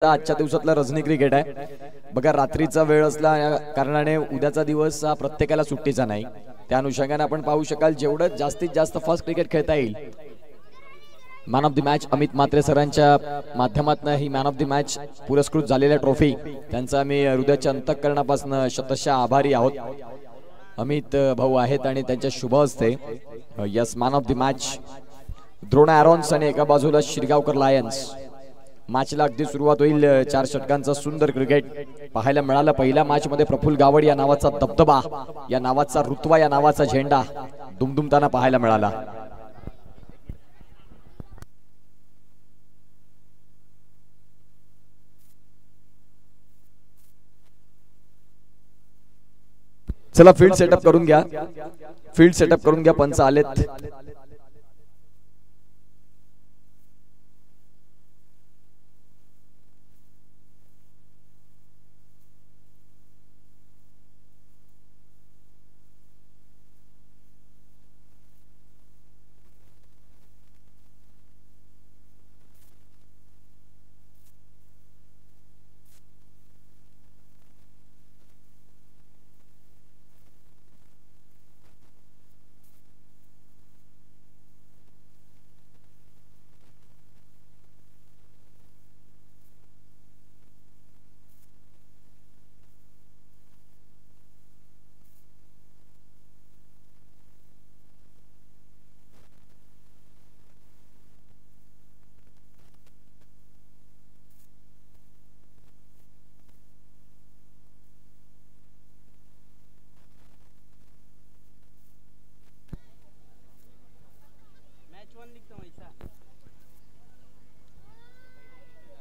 आजच्या दिवसातला रजनी क्रिकेट आहे बघा. रात्रीचा वेळ असला कारणाने उद्याचा दिवस प्रत्येकाला सुट्टीचा नाही. त्या अनुषंगाने आपण पाहू शकाल जेवढं जास्तीत जास्त फास्ट क्रिकेट खेळता येईल. Man of the match Amit Mhatre सरांच्या माध्यमातून he man of the match पुरस्कृत झालेल्या ट्रॉफी त्यांचा आम्ही हृदयाच्या अंतःकरणापासून शतशः आभारी आहोत. अमित भाऊ आहेत आणि त्यांच्या शुभ हस्ते yes man of the match द्रोण ॲरॉन्स आणि एका बाजूला शिरगावकर लायन्स. मॅचला अगदी सुरुवात होईल. 4 षटकांचा सुंदर क्रिकेट पाहायला मिळालं. पहिल्या मॅच मध्ये प्रफुल्ल गावड या नावाचा दबदबा, या नावाचा रुतबा, या नावाचा झेंडा दुमदुमताना पाहायला मिळाला. चला फील्ड सेटअप करून घ्या, फील्ड सेटअप करून घ्या. पंच आलेत.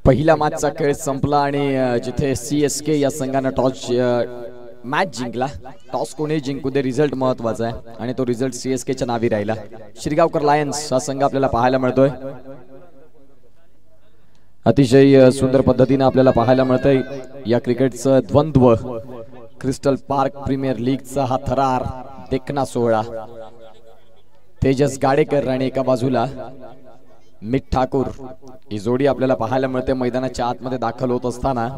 पहिला मॅचचा खेळ संपला आणि जिथे CSK या संघाने टॉस मॅच जिंकला. टॉस कोणी जिंकू दे, रिझल्ट महत्वाचा आहे आणि तो रिझल्ट CSKच्या नावी राहिला. शिरगावकर लायन्स हा संघ आपल्याला पाहायला मिळतोय. अतिशय सुंदर पद्धतीने आपल्याला पाहायला मिळतंय या क्रिकेटचं द्वंद्व. क्रिस्टल पार्क प्रीमियर लीगचा हा थरार देखना सोहळा. तेजस गाडेकर आणि एका बाजूला मित ठाकूर ही जोडी आपल्याला पाहायला मिळते. मैदानाच्या आतमध्ये दाखल होत असताना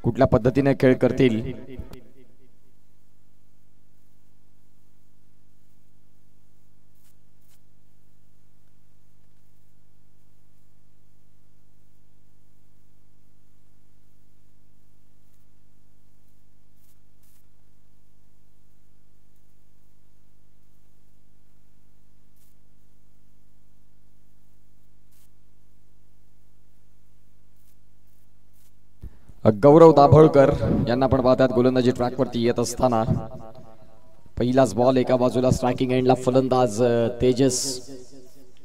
कुठल्या पद्धतीने खेळ करतील गौरव दाभोळकर यांना पण पाहतात गोलंदाजी ट्रॅक वरती येत असताना. पहिलाच बॉल एका बाजूला स्ट्रायकिंग एंडला फलंदाज तेजस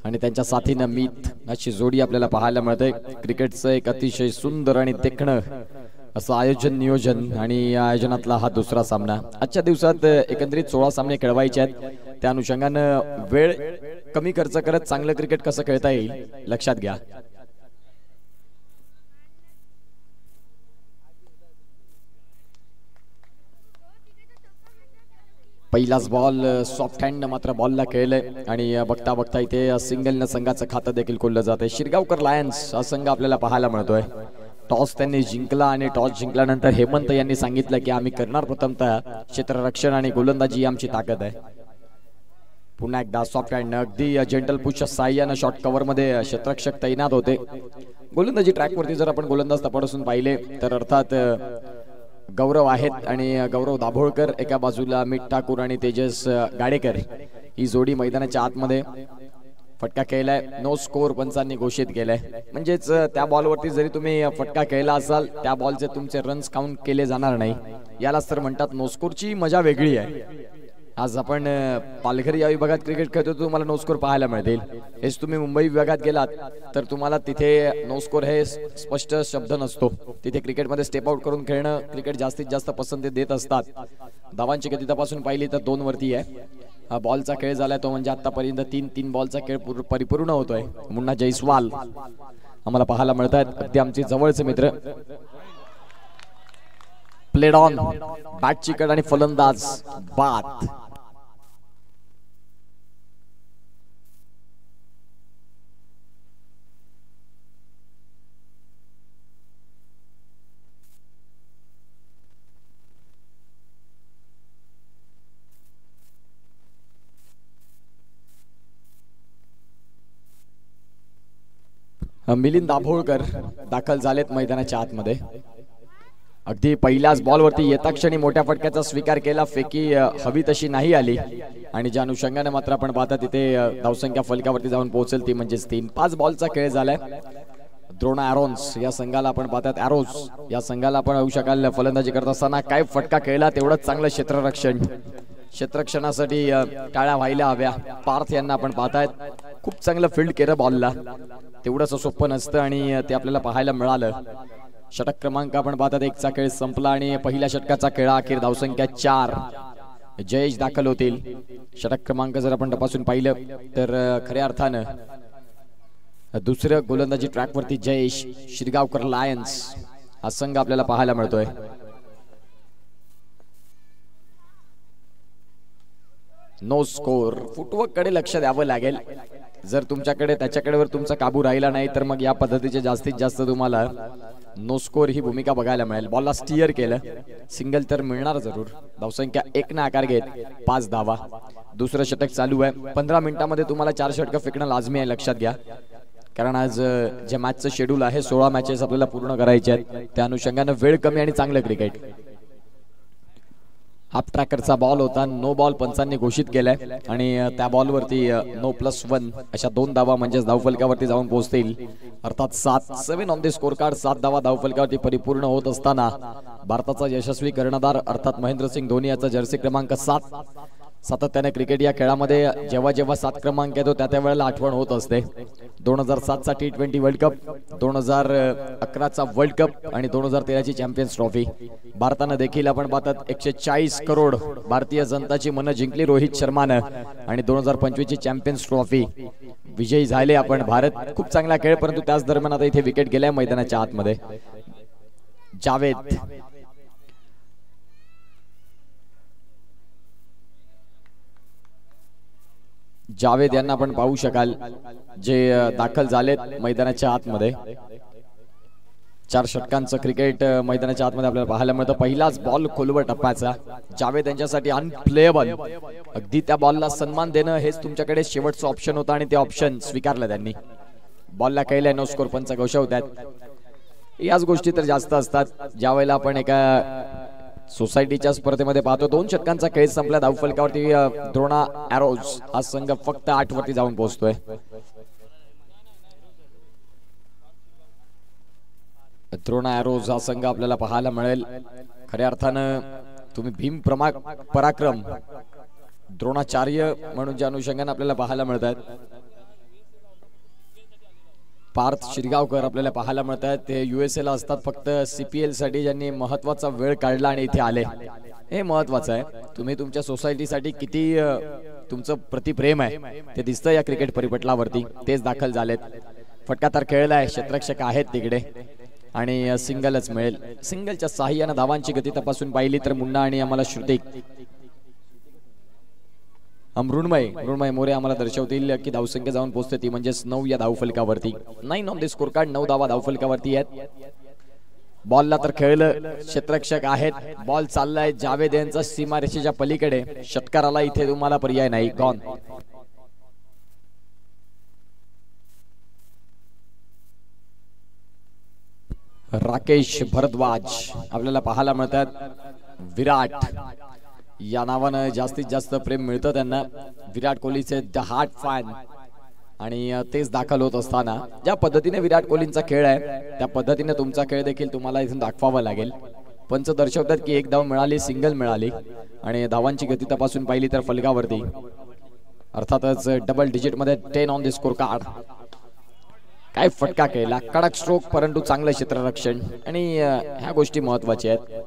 आणि त्यांच्या साथीनं मीत अशी जोडी आपल्याला पाहायला मिळते. क्रिकेटचं एक अतिशय सुंदर आणि देखणं असं आयोजन नियोजन आणि या आयोजनातला हा दुसरा सामना. आजच्या दिवसात एकंदरीत 16 सामने खेळवायचे आहेत. त्या अनुषंगानं वेळ कमी खर्च करत चांगलं क्रिकेट कसं खेळता येईल लक्षात घ्या. पहिलाच बॉल सॉफ्ट हँड मात्र बॉलला खेळलंय आणि बघता बघता इथे सिंगलनं संघाचं खातं देखील खोललं जाते. शिरगावकर लायन्स हा संघ आपल्याला पाहायला मिळतोय. टॉस त्यांनी जिंकला आणि टॉस जिंकल्यानंतर हेमंत यांनी सांगितलं की आम्ही करणार प्रथमतः क्षेत्ररक्षण आणि गोलंदाजी ही आमची ताकद आहे. पुन्हा एकदा सॉफ्ट हँड अगदी जेंटल पुशच्या साह्यानं शॉर्ट कव्हर मध्ये क्षेत्ररक्षक तैनात होते. गोलंदाजी ट्रॅक वरती जर आपण गोलंदाज तपासून पाहिले तर अर्थात गौरव आहेत आणि गौरव दाभोळकर एका बाजूला मित ठाकूर आणि तेजस गाडेकर ही जोडी मैदानाच्या आतमध्ये फटका खेळलाय. नो स्कोर पंचांनी घोषित केलाय. म्हणजेच त्या बॉलवरती जरी तुम्ही फटका खेळला असाल त्या बॉलचे तुमचे रन्स काउंट केले जाणार नाही. यालाच तर म्हणतात नो स्कोरची मजा वेगळी आहे. आज आपण पालघर या विभागात क्रिकेट खेळतो तुम्हाला नो स्कोर पाहायला मिळतील. हेच तुम्ही मुंबई विभागात गेलात तर तुम्हाला तिथे नो स्कोर हे स्पष्ट शब्द नसतो. तिथे क्रिकेटमध्ये स्टेप आउट करून खेळणं क्रिकेट जास्तीत जास्त पसंती देत असतात. धावांची गती तपासून पाहिली तर 2 वरती आहे. हा बॉलचा खेळ झालाय तो म्हणजे आतापर्यंत 3 बॉलचा खेळ परिपूर्ण होतोय. मुन्ना जयस्वाल आम्हाला पाहायला मिळतात. अगदी आमचे जवळचे मित्र. प्लेड ऑन बॅटची कड आणि फलंदाज बाद. मिलिंद दाभोळकर दाखल झालेत मैदानाच्या आतमध्ये. अगदी पहिल्याच बॉलवरती येता क्षणी मोठ्या फटक्याचा स्वीकार केला. फेकी हवी तशी नाही आली आणि ज्या अनुषंगाने मात्र आपण पाहता तिथे धावसंख्या फलकावरती जाऊन पोहोचेल ती म्हणजेच 3. 5 बॉलचा खेळ झालाय. द्रोणा एरोन्स या संघाला आपण पाहतात. एरोज या संघाला आपण होऊ शकाल फलंदाजी करत असताना काय फटका खेळला. तेवढंच चांगलं क्षेत्ररक्षण. क्षेत्ररक्षणासाठी टाळ्या व्हायला हव्या. पार्थ यांना आपण पाहतायत. खूप चांगलं फील्ड केलं बॉलला. तेवढंच सोपं नसतं आणि ते आपल्याला पाहायला मिळालं. षटक क्रमांक आपण पाहतात 1चा खेळ संपला आणि पहिल्या षटकाचा खेळ अखेर धावसंख्या 4. जयेश दाखल होतील. षटक क्रमांक जर आपण तपासून पाहिलं तर खऱ्या अर्थानं दुसऱ्या गोलंदाजी ट्रॅकवरती जयेश शिरगावकर लायन्स हा संघ आपल्याला पाहायला मिळतोय. No score. फुटवर्क कडे लक्ष द्यावं लागेल. जर तुमच्याकडे त्याच्याकडे तुमचा काबू राहिला नाही तर मग या पद्धतीचे जास्तीत जास्त तुम्हाला नो स्कोर ही भूमिका बघायला मिळेल. बॉलला स्टीअर केलं. सिंगल तर मिळणार जरूर. धावसंख्या 1 ने आकार घेत 5 धावा. दुसरं षटक चालू आहे. 15 मिनिटांमध्ये तुम्हाला 4 षटकं फेकणं लाजमी आहे. लक्षात घ्या. कारण आज जे मॅचचं शेड्यूल आहे 16 मॅचेस आपल्याला पूर्ण करायचे आहेत. त्या अनुषंगाने वेळ कमी आणि चांगलं क्रिकेट. हाफ ट्रॅकरचा बॉल होता. नो बॉल पंचांनी घोषित केलाय आणि त्या बॉलवरती नो +1 अशा 2 धावा म्हणजेच धावफलकावरती जाऊन पोहोचतील. अर्थात 7 ऑन द स्कोर कार्ड. 7 धावा धावफलकावरती परिपूर्ण होत असताना भारताचा यशस्वी कर्णधार अर्थात महेंद्रसिंग धोनी याचा जर्सी क्रमांक 7 सातत्याने क्रिकेट या खेळामध्ये जेव्हा जेव्हा 7 क्रमांक येतो त्या वेळेला आठवण होत असते. 2007चा T20 वर्ल्ड कप, 2011चा वर्ल्ड कप आणि 2013ची चॅम्पियन्स ट्रॉफी. भारतानं देखील आपण पाहतात 140 करोड भारतीय जनताची मनं जिंकली रोहित शर्मानं आणि 2025ची चॅम्पियन्स ट्रॉफी विजयी झाले आपण. भारत खूप चांगला खेळ परंतु त्याच दरम्यान आता इथे विकेट गेलाय मैदानाच्या आतमध्ये. जावेद यांना आपण पाहू शकाल जे दाखल झालेत मैदानाच्या आतमध्ये. 4 षटकांचं क्रिकेट मैदानाच्या आतमध्ये आपल्याला पाहायला मिळतं. पहिलाच बॉल खोलवर टप्प्याचा. जावेद यांच्यासाठी अनप्लेएबल. अगदी त्या बॉलला सन्मान देणं हेच तुमच्याकडे शेवटचं ऑप्शन होतं आणि ते ऑप्शन स्वीकारलं त्यांनी. बॉलला कळलंय नो स्कोर. पंच घोषवतात. याच गोष्टी तर जास्त असतात ज्या वेळेला आपण एका सोसायटीच्या स्पर्धेमध्ये पाहतो. 2 षटकांचा खेळ संपला. धावफलकावरती द्रोणा एरोज हा संघ फक्त 8 वरती जाऊन पोहोचतोय. द्रोणा एरोज हा संघ आपल्याला पाहायला मिळेल. खऱ्या अर्थानं तुम्ही भीम पराक्रम द्रोणाचार्य म्हणून ज्या अनुषंगाने आपल्याला पाहायला मिळतात. पार्थ शिरगावकर आपल्याला पाहायला मिळत आहेत. ते USA ला असतात फक्त CPL साठी ज्यांनी महत्वाचा वेळ काढला आणि इथे आले. हे महत्वाचं आहे. तुम्ही तुमच्या सोसायटीसाठी किती तुमचं प्रतिप्रेम आहे ते दिसतं या क्रिकेट परिपटलावरती. तेच दाखल झालेत. फटका तर खेळलाय. क्षेत्ररक्षक आहेत तिकडे आणि सिंगलच मिळेल. सिंगलच्या साहाय्याने धावांची गती तपासून पाहिली तर मुन्ना आणि आम्हाला श्रुतिक मृण्मय मोरे आम्हाला दर्शवतील की धावसंख्या जाऊन पोहोचते ती म्हणजेच 9 या धावफलकावरती. 9 ऑन द स्कोर कार्ड. 9 धावा धावफलकावरती आहेत. बॉलला तर खेळलं. क्षेत्ररक्षक आहेत. बॉल चाललाय जावेद यांचा सीमारेषेच्या पलीकडे. षटकाराला इथे तुम्हाला पर्याय नाही. गॉन. राकेश भरद्वाज आपल्याला पाहायला मिळतात. विराट या नावानं जास्तीत जास्त प्रेम मिळतं त्यांना. विराट कोहलीचे द हार्ट फॅन आणि तेच दाखल होत असताना ज्या पद्धतीने विराट कोहलींचा खेळ आहे त्या पद्धतीने तुमचा खेळ देखील तुम्हाला इथून दाखवावा लागेल. पंच दर्शवतात की 1 धाव मिळाली. सिंगल मिळाली आणि धावांची गती तपासून पाहिली तर फलकावरती अर्थातच डबल डिजिट मध्ये 10 ऑन द स्कोर कार्ड. काय फटका केला. कडक स्ट्रोक परंतु चांगलं क्षेत्ररक्षण आणि ह्या गोष्टी महत्वाच्या आहेत.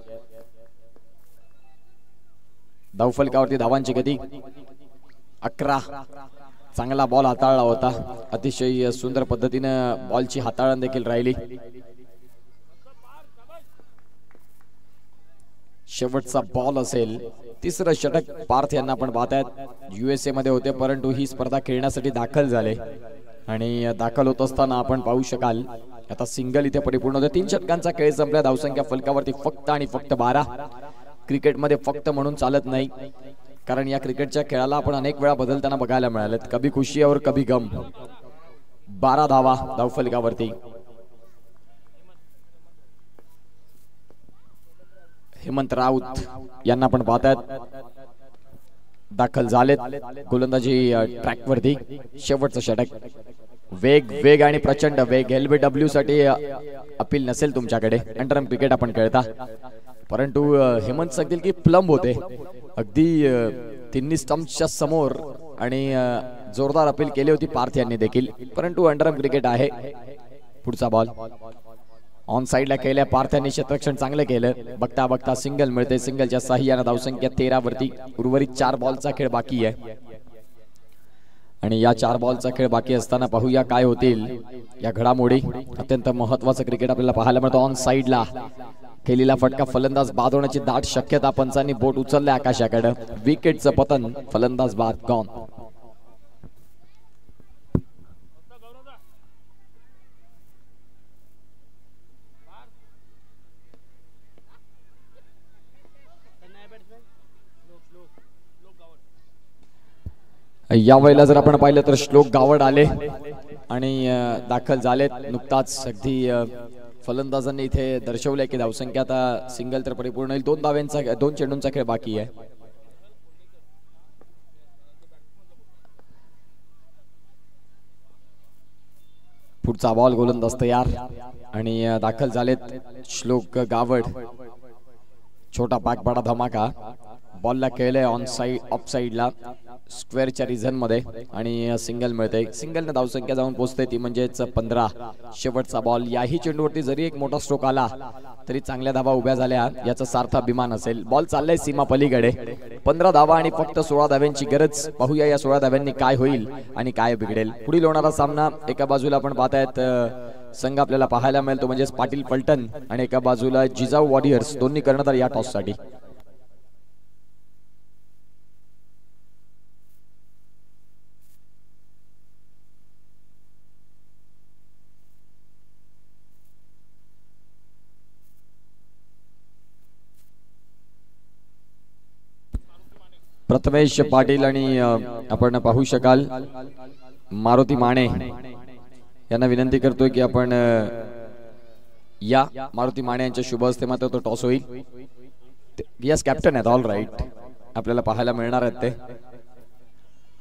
धावफलकावरती धावांची गती 11. चांगला बॉल हाताळला होता. अतिशय सुंदर पद्धतीने बॉलची हाताळण देखील राहिली. शेवटचा बॉल असेल. तिसरं षटक पार्थ यांना आपण पाहतायत. USA मध्ये होते परंतु ही स्पर्धा खेळण्यासाठी दाखल झाले आणि दाखल होत असताना आपण पाहू शकाल आता सिंगल इथे परिपूर्ण होते. 3 षटकांचा खेळ संपला. धावसंख्या फलकावरती फक्त आणि फक्त 12. क्रिकेटमध्ये फक्त म्हणून चालत नाही कारण या क्रिकेटच्या खेळाला आपण अनेक वेळा बदलताना बघायला मिळालेत. कभी खुशी और कभी गम. 12 धावा धावफलकावरती. हेमंत राऊत यांना आपण पाहतात दाखल झालेत गोलंदाजी ट्रॅक वरती. शेवटचं षटक. वेग आणि प्रचंड वेग. LBW साठी अपील नसेल तुमच्याकडे, अंडरआर्म क्रिकेट आपण खेळता, परंतु हेमंत सांगतील की प्लंब होते अगदी तिन्ही स्टंप्सच्या समोर आणि जोरदार अपील केली होती पार्थ यांनी देखील, परंतु अंडरआर्म क्रिकेट आहे. पुढचा बॉल ऑन साइडला केल्या पार्थ यांनी. क्षेत्ररक्षण चांगलं केलं. बघता बघता सिंगल मिळते. सिंगलच्या साह्याने धावसंख्या 13 वरती. उर्वरित 4 बॉलचा खेळ बाकी आहे आणि या 4 बॉलचा खेळ बाकी असताना पाहूया काय होतील या घडामोडी. अत्यंत महत्वाचं क्रिकेट आपल्याला पाहायला मिळतं. ऑन साइडला केलेला फटका फलंदाज बाद होण्याची दाट शक्यता. पंचांनी बोट उचलले आकाशाकडे. विकेटचं पतन. फलंदाज बाद गॉन. यावेळेला जर आपण पाहिलं तर श्लोक गावड आले आणि दाखल झालेत नुकताच. अगदी फलंदाजांनी इथे दर्शवलंय की धावसंख्या आता सिंगल तर परिपूर्ण होईल. 2 चेंडूंचा खेळ बाकी आहे. पुढचा बॉल. गोलंदाज तयार आणि दाखल झालेत श्लोक गावड. छोटा पाक बडा धमाका. बॉलला खेळले ऑन साइड ऑफ साइडला स्क्वेअरच्या रिझन मध्ये आणि सिंगल मिळते. सिंगलने धावसंख्या जाऊन पोहोचते ती म्हणजेच 15. शेवटचा बॉल. याही चेंडूवरती जरी एक मोठा स्ट्रोक आला तरी चांगल्या धावा उभ्या झाल्या याचा सार्थ अभिमान असेल. बॉल चाललाय सीमा पलीकडे. 15 धावा आणि फक्त 16 धाव्यांची गरज. पाहूया या 16 धाव्यांनी काय होईल आणि काय बिघडेल. पुढील होणारा सामना एका बाजूला आपण पाहतायत संघ आपल्याला पाहायला मिळतो म्हणजेच पाटील पलटण आणि एका बाजूला जिजाऊ वॉरियर्स. दोन्ही कर्णधार या टॉस साठी. प्रथमेश पाटील आणि आपण पाहू शकाल मारुती माने यांना विनंती करतोय की आपण या. मारुती माने यांच्या शुभ हस्ते मात्र तो टॉस होईल. यस कॅप्टन आहेत. All right. आपल्याला पाहायला मिळणार आहेत ते.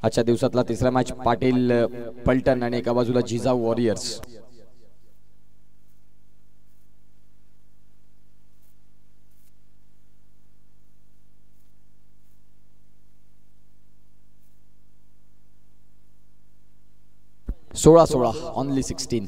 आजच्या दिवसातला तिसरा मॅच पाटील पलटण आणि एका बाजूला जिजाऊ वॉरियर्स. सोळा ओनली 16.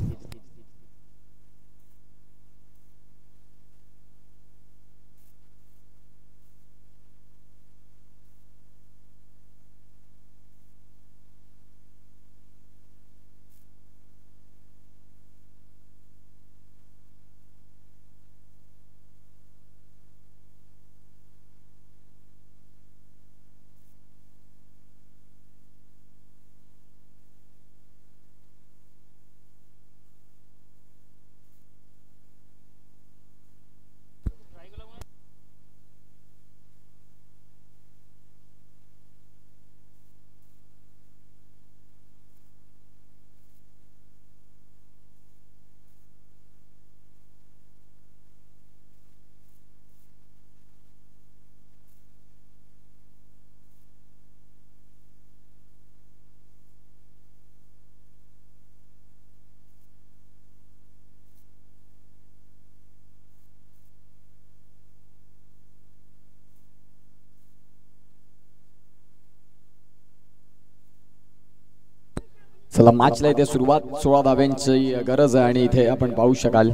चला मॅचला इथे सुरुवात. 16 धाव्यांची गरज आहे आणि इथे आपण पाहू शकाल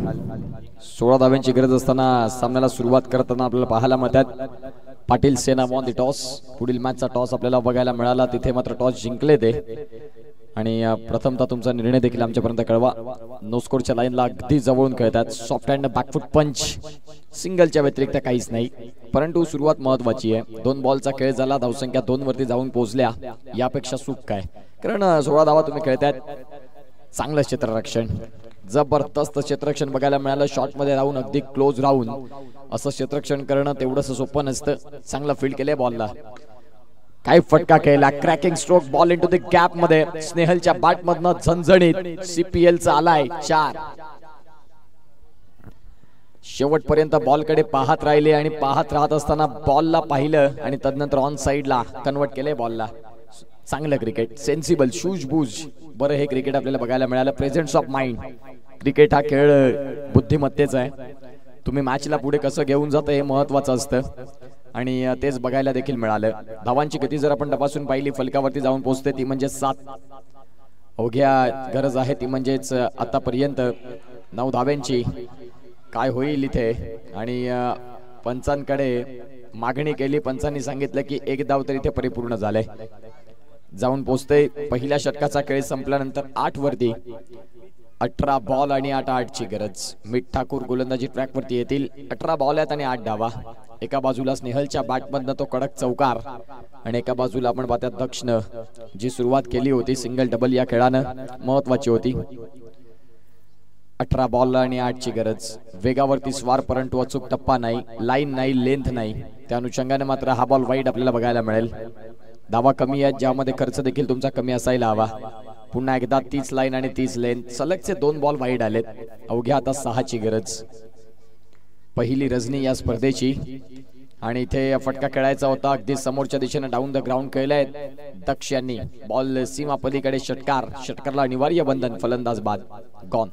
16 धाव्यांची गरज असताना सामन्याला सुरुवात करताना आपल्याला पाहायला मिळतात Patil Sena won the toss. पुढील मॅचचा टॉस आपल्याला बघायला मिळाला. तिथे मात्र टॉस जिंकले ते आणि प्रथमतः तुमचा निर्णय देखील आमच्यापर्यंत कळवा. नो स्कोरच्या लाईनला अगदी जवळून खेळतात. सॉफ्ट हँड बॅकफुट पंच. सिंगलच्या व्यतिरिक्त काहीच नाही, परंतु सुरुवात महत्वाची आहे. 2 बॉलचा खेळ झाला. धावसंख्या 2 वरती जाऊन पोहोचल्या. यापेक्षा सुख काय, कारण 16 धावा तुम्ही खेळतायत. चांगलं क्षेत्ररक्षण, जबरदस्त क्षेत्ररक्षण बघायला मिळालं. शॉट मध्ये राहून अगदी क्लोज राहून असं क्षेत्ररक्षण करणं तेवढंच सोपं नसतं. चांगलं फील्ड केलंय बॉलला. काय फटका केला, cracking stroke, ball into the gap मध्ये, स्नेहलच्या बॅट मधनं झणझणीत CPL चा आलाय 4. शेवटपर्यंत बॉल कडे पाहत राहिले आणि पाहत राहत असताना बॉलला पाहिलं आणि तदनंतर ऑन साइडला कन्वर्ट केले बॉलला. चांगलं क्रिकेट, सेन्सिबल, शूजबूज. बरं हे क्रिकेट आपल्याला बघायला मिळालं. Presence of mind. क्रिकेट हा खेळ बुद्धिमत्तेचा आहे. तुम्ही मॅचला पुढे कसं घेऊन जाता हे महत्वाचं असतं आणि तेच बघायला देखील मिळालं. धावांची गती जर आपण तपासून पाहिली, फलकावरती जाऊन पोहोचते ती म्हणजे 7. अवघ्या गरज आहे ती म्हणजेच आतापर्यंत 9 धाव्यांची. काय होईल इथे, आणि पंचांकडे मागणी केली. पंचांनी सांगितलं की 1 धाव तर इथे परिपूर्ण झालंय. जाऊन पोहोचते. पहिल्या षटकाचा खेळ संपल्यानंतर 8 वरती. 18 बॉल आणि 8 ची गरज. मिठ ठाकूर गोलंदाजी ट्रॅक वरती येतील. 18 बॉल आहेत आणि 8 धावा. एका बाजूला स्नेहलच्या बॅटमधनं तो कडक चौकार आणि एका बाजूला आपण पाहतात दक्षिण जी सुरुवात केली होती सिंगल डबल या खेळानं महत्वाची होती. 18 बॉल आणि 8 ची गरज. वेगावरती स्वार परंतु अचूक टप्पा नाही, लाईन नाही, लेंथ नाही. त्या अनुषंगाने मात्र हा बॉल वाईड आपल्याला बघायला मिळेल. धावा कमी आहेत, ज्यामध्ये खर्च देखील तुमचा कमी असायला हवा. पुन्हा एकदा 30 लाईन आणि 30 लेंथ. सलगचे 2 बॉल वाईड आलेत. अवघ्या आता 6 ची गरज. पहिली रजनी या स्पर्धेची आणि इथे फटका खेळायचा होता. अगदी समोरच्या दिशेने डाऊन द ग्राउंड केलंय दक्ष यांनी. बॉल सीमा पलीकडे षटकार. षटकारला अनिवार्य बंधन. फलंदाज बाद. गॉन.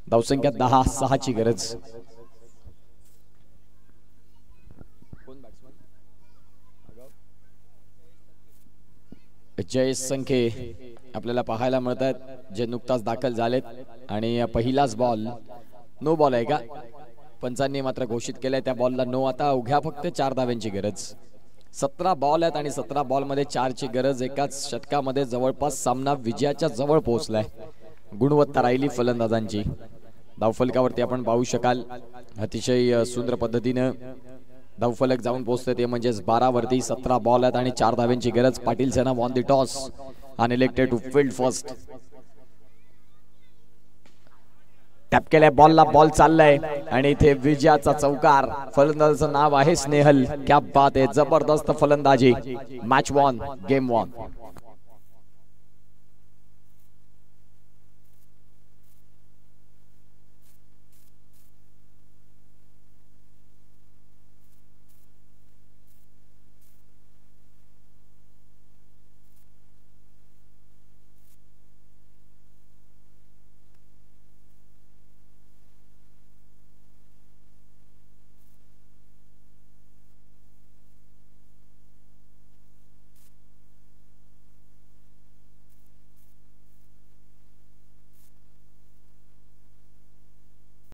धावसंख्या 10. 6 ची गरज. जय संखे आपल्याला पाहायला मिळतात जे नुकताच दाखल झालेत आणि पहिलाच बॉल नो बॉल आहे का. पंचांनी मात्र घोषित केलंय त्या बॉलला नो. आता अवघ्या फक्त 4 धाव्यांची गरज. 17 बॉल आहेत आणि 17 बॉल मध्ये 4 ची गरज. एकाच षटकामध्ये जवळपास सामना विजयाच्या जवळ पोहोचलाय. गुणवत्ता राहिली फलंदाजांची. धावफलकावरती आपण पाहू शकाल अतिशय सुंदर पद्धतीने धावफलक जाऊन पोहोचते ते म्हणजेच 12 वरती. 17 बॉल आहेत आणि 4 धाव्यांची गरज. Patil Sena won the toss आणि elected to field first. Tap केलाय बॉलला. बॉल चाललाय आणि इथे विजयाचा चौकार. फलंदाजाचं नाव आहे स्नेहल. क्या बात आहे, जबरदस्त फलंदाजी. Match won, game von.